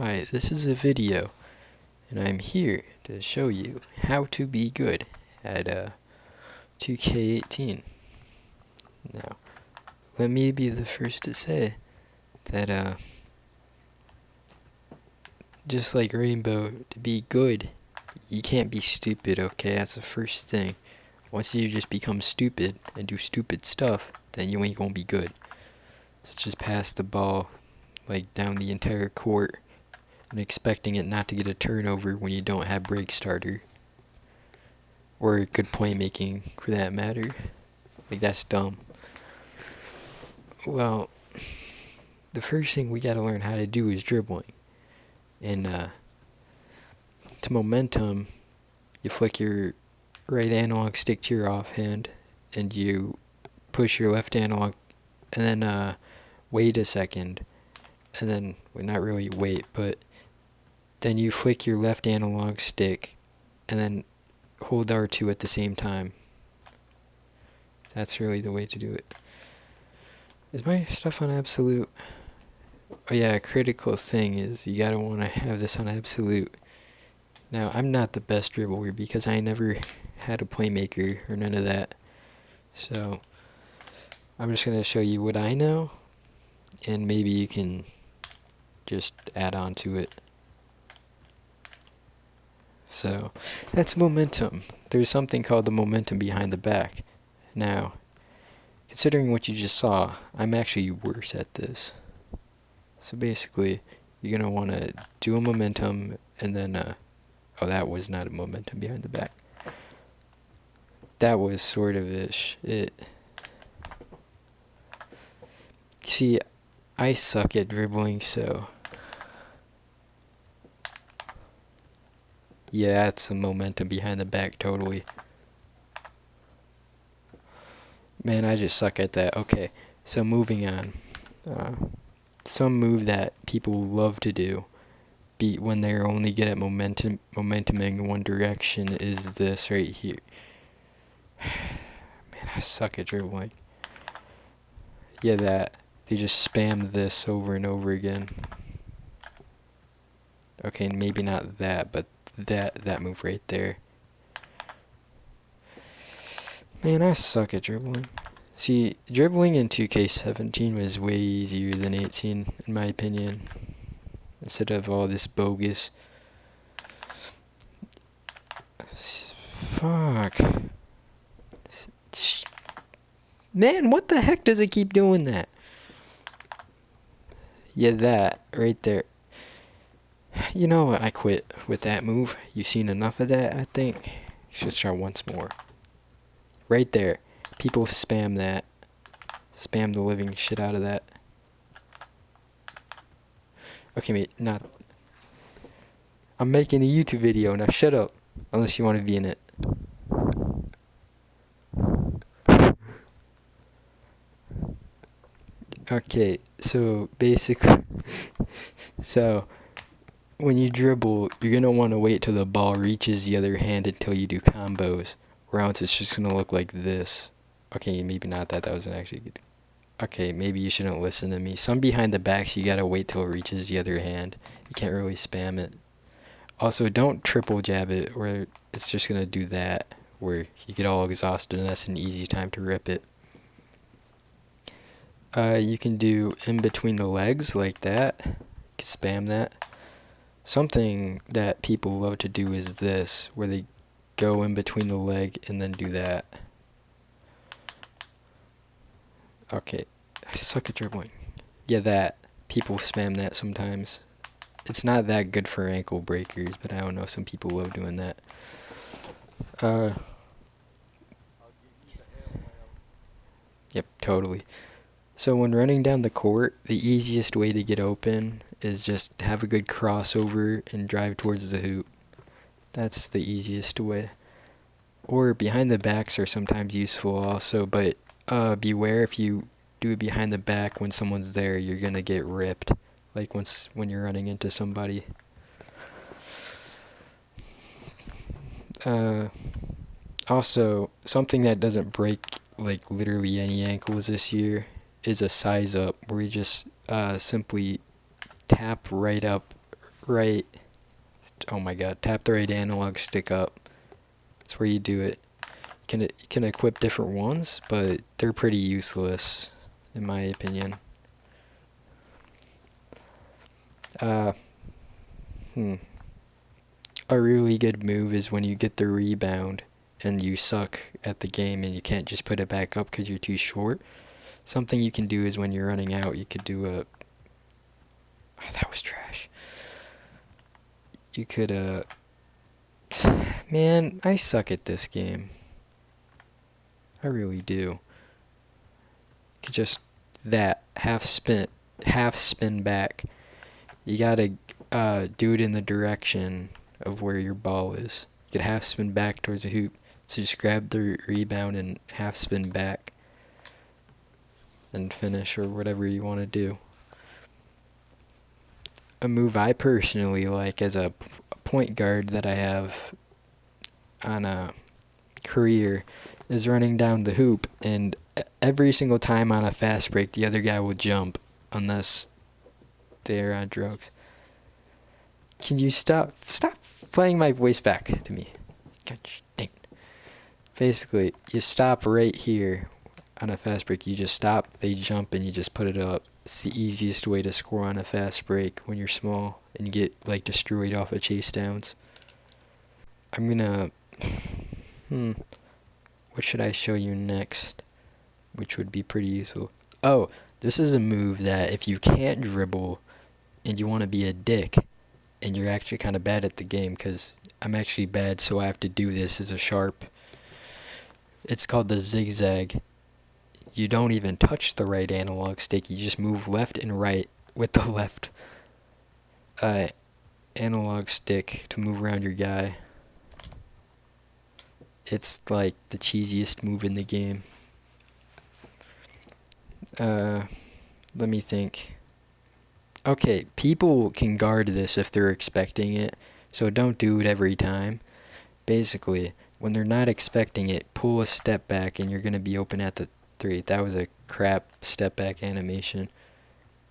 Hi, this is a video, and I'm here to show you how to be good at 2K18. Now, let me be the first to say that just like Rainbow, to be good, you can't be stupid, okay? That's the first thing. Once you just become stupid and do stupid stuff, then you ain't gonna be good. Such as pass the ball, like, down the entire court, and expecting it not to get a turnover when you don't have break starter. Or good playmaking, for that matter. Like, that's dumb. Well, the first thing we gotta learn how to do is dribbling. And to momentum, you flick your right analog stick to your offhand, and you push your left analog, and then wait a second, and then, well, not really wait, but then you flick your left analog stick, and then hold R2 at the same time. That's really the way to do it. Is my stuff on absolute? Oh yeah, a critical thing is you gotta want to have this on absolute. Now, I'm not the best dribbler because I never had a playmaker or none of that. So, I'm just gonna show you what I know, and maybe you can just add on to it. So, that's momentum. There's something called the momentum behind the back. Now, considering what you just saw, I'm actually worse at this. So basically, you're going to want to do a momentum, and then, oh, that was not a momentum behind the back. That was sort of ish. See, I suck at dribbling, so yeah, that's a momentum behind the back, totally. Man, I just suck at that. Okay, so moving on. Some move that people love to do, when they're only good at momentuming in one direction, is this right here. Man, I suck at dribbling. Yeah, that. They just spam this over and over again. Okay, maybe not that, but that move right there. Man, I suck at dribbling. See, dribbling in 2K17 was way easier than 18, in my opinion. Instead of all this bogus. Fuck. Man, what the heck does it keep doing that? Yeah, that right there. You know what? I quit with that move. You've seen enough of that, I think. You should try once more. Right there. People spam that. Spam the living shit out of that. Okay, mate, not. I'm making a YouTube video, now shut up. Unless you want to be in it. Okay, so basically, so when you dribble, you're going to want to wait till the ball reaches the other hand until you do combos, or else it's just going to look like this. Okay, maybe not that, that wasn't actually good. Okay, maybe you shouldn't listen to me. Some behind the backs, you got to wait till it reaches the other hand. You can't really spam it. Also, don't triple jab it, or it's just going to do that, where you get all exhausted, and that's an easy time to rip it. You can do in between the legs like that. You can spam that. Something that people love to do is this, where they go in between the leg and then do that. Okay, I suck at dribbling. Yeah, that. People spam that sometimes. It's not that good for ankle breakers, but I don't know, some people love doing that. Yep, totally. So when running down the court, the easiest way to get open is just have a good crossover and drive towards the hoop. That's the easiest way. Or behind the backs are sometimes useful also, but beware if you do it behind the back when someone's there, you're gonna get ripped. Like when you're running into somebody. Also, something that doesn't break like literally any ankles this year is a size up, where you just simply tap right up right, oh my god, tap the right analog stick up. That's where you do it. You can equip different ones, but they're pretty useless, in my opinion. A really good move is when you get the rebound and you suck at the game and you can't just put it back up because you're too short. Something you can do is when you're running out, you could do a... Oh, that was trash. You could, Man, I suck at this game. I really do. You could just... That. Half spin back. You gotta, do it in the direction of where your ball is. You could half spin back towards the hoop. So just grab the rebound and half spin back. And finish, or whatever you want to do. A move I personally like as a point guard that I have on a career is running down the hoop, and every single time on a fast break the other guy will jump unless they're on drugs. Can you stop playing my voice back to me? Gosh dang. Basically, you stop right here on a fast break. You just stop, they jump, and you just put it up. It's the easiest way to score on a fast break when you're small and you get like destroyed off of chase downs. I'm gonna what should I show you next? Which would be pretty useful. Oh, this is a move that if you can't dribble and you want to be a dick and you're actually kind of bad at the game, because I'm actually bad, so I have to do this as a sharp. It's called the zigzag. You don't even touch the right analog stick. You just move left and right with the left analog stick to move around your guy. It's like the cheesiest move in the game. Let me think. Okay, people can guard this if they're expecting it, so don't do it every time. Basically, when they're not expecting it, pull a step back and you're going to be open at the 3. That was a crap step back animation.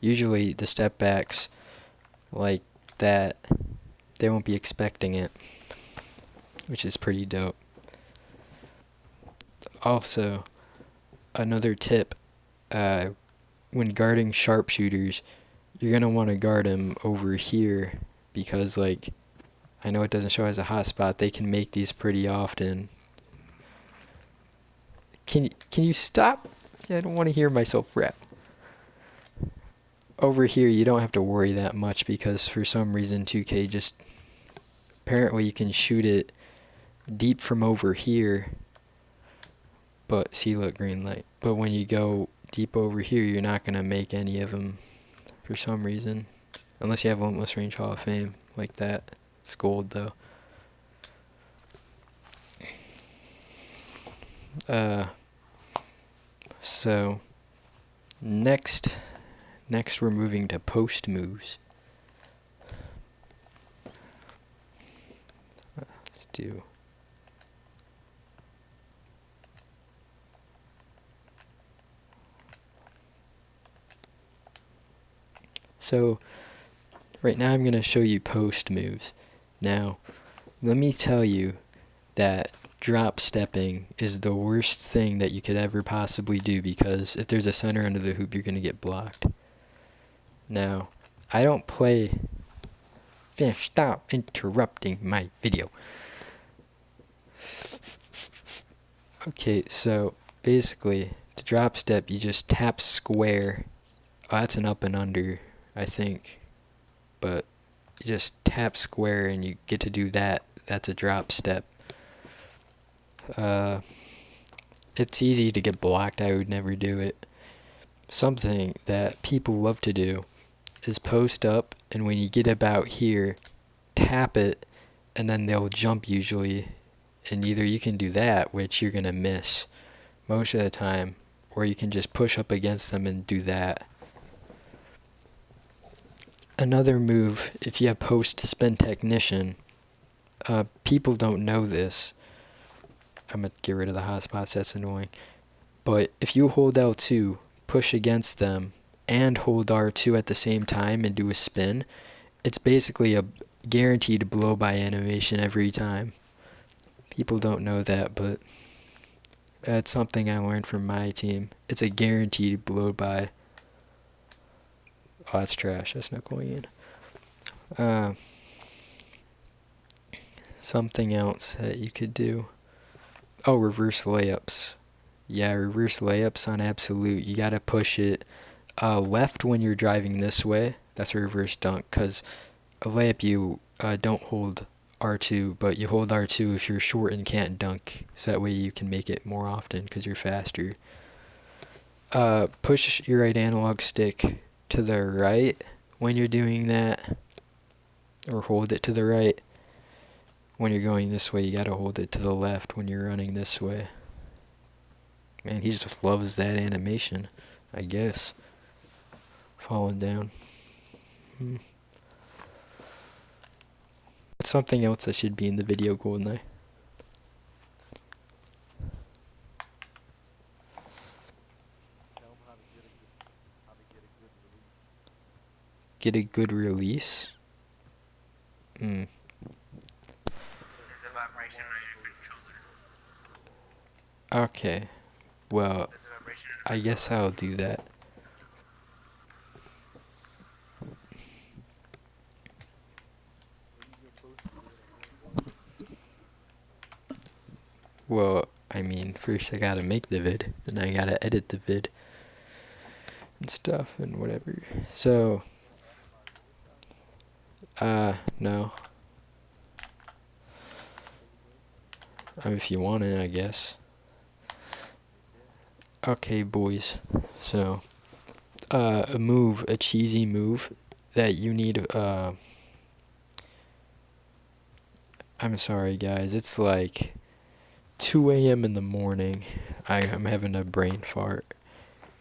Usually the step backs like that, they won't be expecting it, which is pretty dope. Also, another tip, when guarding sharpshooters, you're going to want to guard them over here because, like, I know it doesn't show as a hotspot. They can make these pretty often. Can you stop? I don't want to hear myself rap. Over here, you don't have to worry that much because for some reason 2K just... Apparently you can shoot it deep from over here. But, see, look, green light. But when you go deep over here, you're not going to make any of them for some reason. Unless you have Limitless Range Hall of Fame like that. It's gold, though. So, next we're moving to post moves. Let's do... So, right now I'm going to show you post moves. Now, let me tell you that drop stepping is the worst thing that you could ever possibly do, because if there's a center under the hoop, you're going to get blocked. Now, I don't play... Stop interrupting my video. Okay, so basically, to drop step, you just tap square. Oh, that's an up and under, I think. But you just tap square and you get to do that. That's a drop step. It's easy to get blocked. I would never do it. Something that people love to do is post up, and when you get about here, tap it, and then they'll jump usually. And either you can do that, which you're going to miss most of the time, or you can just push up against them and do that. Another move, if you have post spin technician, people don't know this. I'm going to get rid of the hotspots, that's annoying. But if you hold L2, push against them, and hold R2 at the same time and do a spin, it's basically a guaranteed blow-by animation every time. People don't know that, but that's something I learned from my team. It's a guaranteed blow-by. Oh, that's trash. That's not going in. Something else that you could do. Oh, reverse layups. Yeah, reverse layups on absolute. You gotta push it left when you're driving this way. That's a reverse dunk, because a layup you don't hold R2, but you hold R2 if you're short and can't dunk. So that way you can make it more often because you're faster. Push your right analog stick to the right when you're doing that, or hold it to the right. When you're going this way, you gotta hold it to the left when you're running this way. Man, he just loves that animation, I guess. Falling down. Something else that should be in the video, GoldenEye. Get a good release? Hmm. Okay. Well, I guess I'll do that. Well, I mean, first I gotta make the vid, then I gotta edit the vid and stuff and whatever. So, no. If you want it, I guess. Okay, boys. So, a cheesy move that you need, I'm sorry guys, it's like 2 a.m. in the morning. I'm having a brain fart.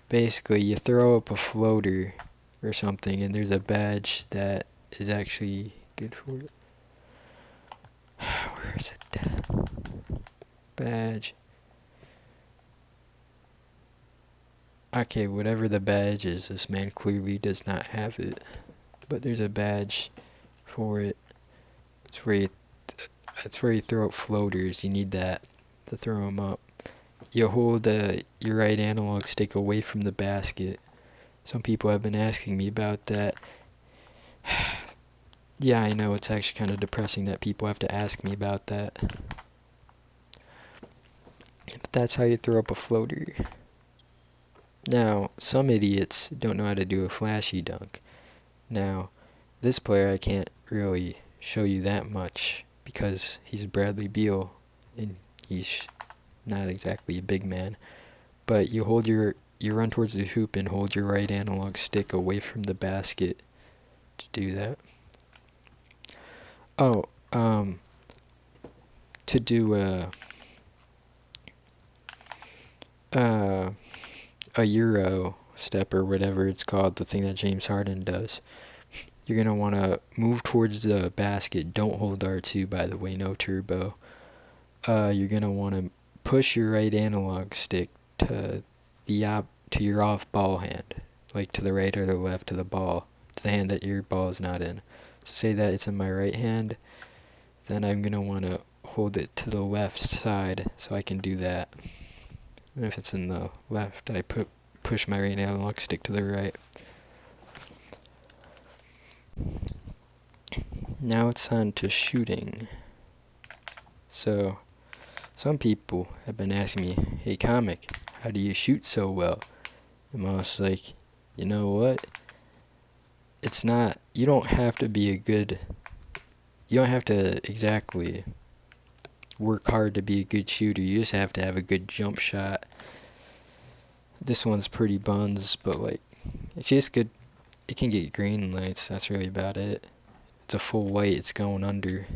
Basically, you throw up a floater or something, and there's a badge that is actually good for it. Where is it? Badge. Okay, whatever the badge is, this man clearly does not have it. But there's a badge for it. It's where you throw up floaters. You need that to throw them up. You hold your right analog stick away from the basket. Some people have been asking me about that. Yeah, I know, it's actually kind of depressing that people have to ask me about that. But that's how you throw up a floater. Now, some idiots don't know how to do a flashy dunk. Now, this player I can't really show you that much because he's Bradley Beal and he's not exactly a big man. But you run towards the hoop and hold your right analog stick away from the basket to do that. Oh, to do a Euro step or whatever it's called, the thing that James Harden does, you're going to want to move towards the basket. Don't hold R2, by the way, no turbo. You're going to want to push your right analog stick to your off ball hand, like to the right or the left to the ball, to the hand that your ball is not in. So say that it's in my right hand, then I'm going to want to hold it to the left side so I can do that. And if it's in the left, I push my right analog stick to the right. Now it's on to shooting. So, some people have been asking me, hey Comic, how do you shoot so well? And I was like, you know what? It's not, you don't have to exactly work hard to be a good shooter. You just have to have a good jump shot. This one's pretty buns, but like, it's just good. It can get green lights, that's really about it. It's a full white, it's going under.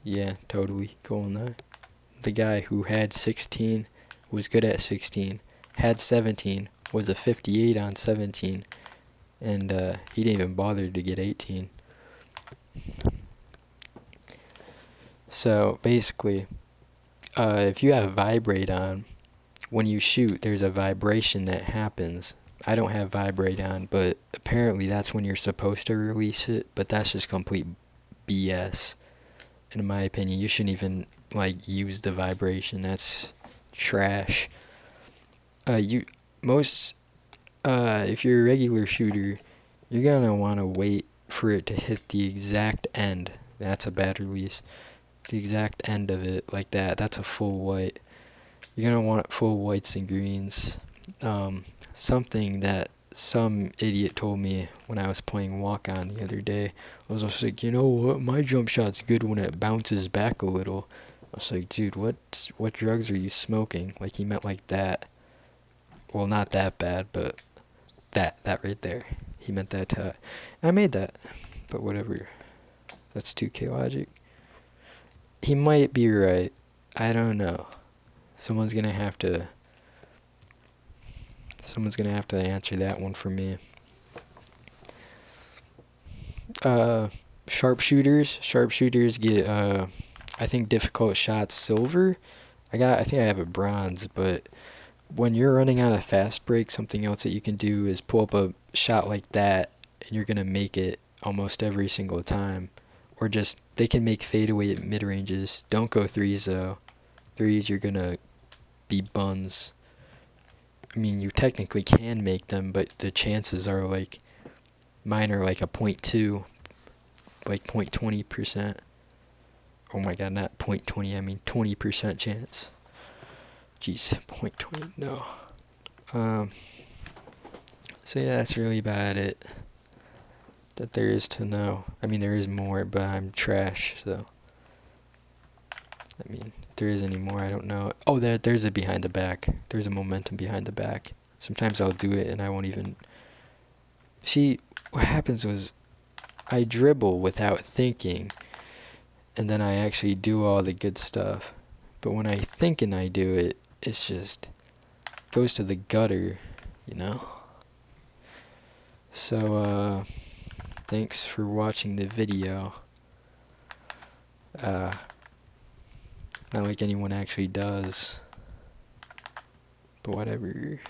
Yeah, totally. Goldeneye. The guy who had 16 was good at 16, had 17, was a 58 on 17, and he didn't even bother to get 18. So basically, if you have vibrate on, when you shoot, there's a vibration that happens I don't have vibrate on, but apparently that's when you're supposed to release it, but that's just complete BS. In my opinion, you shouldn't even like use the vibration. That's trash. You most if you're a regular shooter, you're gonna want to wait for it to hit the exact end. That's a bad release. The exact end of it, like that. That's a full white. You're gonna want full whites and greens. Something that some idiot told me when I was playing walk on the other day. I was just like, you know what? My jump shot's good when it bounces back a little. I was like, dude, what drugs are you smoking? Like he meant like that. Well, not that bad, but that right there. He meant that. I made that, but whatever. That's 2K logic. He might be right. I don't know. Someone's gonna have to answer that one for me. Sharpshooters get I think difficult shots silver. I think I have a bronze, but when you're running on a fast break, something else that you can do is pull up a shot like that, and you're gonna make it almost every single time. Or just they can make fadeaway at mid ranges. Don't go threes though. Threes you're gonna be buns. I mean, you technically can make them, but the chances are like mine are like a 0.2, like 0.20%. Oh my god, not 0.20, I mean 20% chance. Jeez, 0.20, no. So yeah, that's really about it that there is to know. I mean, there is more, but I'm trash, so. I mean, if there is any more, I don't know. Oh, there's a behind the back. There's a momentum behind the back. Sometimes I'll do it and I won't even. See, what happens was I dribble without thinking, and then I actually do all the good stuff. But when I think and I do it, it's just goes to the gutter, you know? So, thanks for watching the video. Not like anyone actually does. But whatever.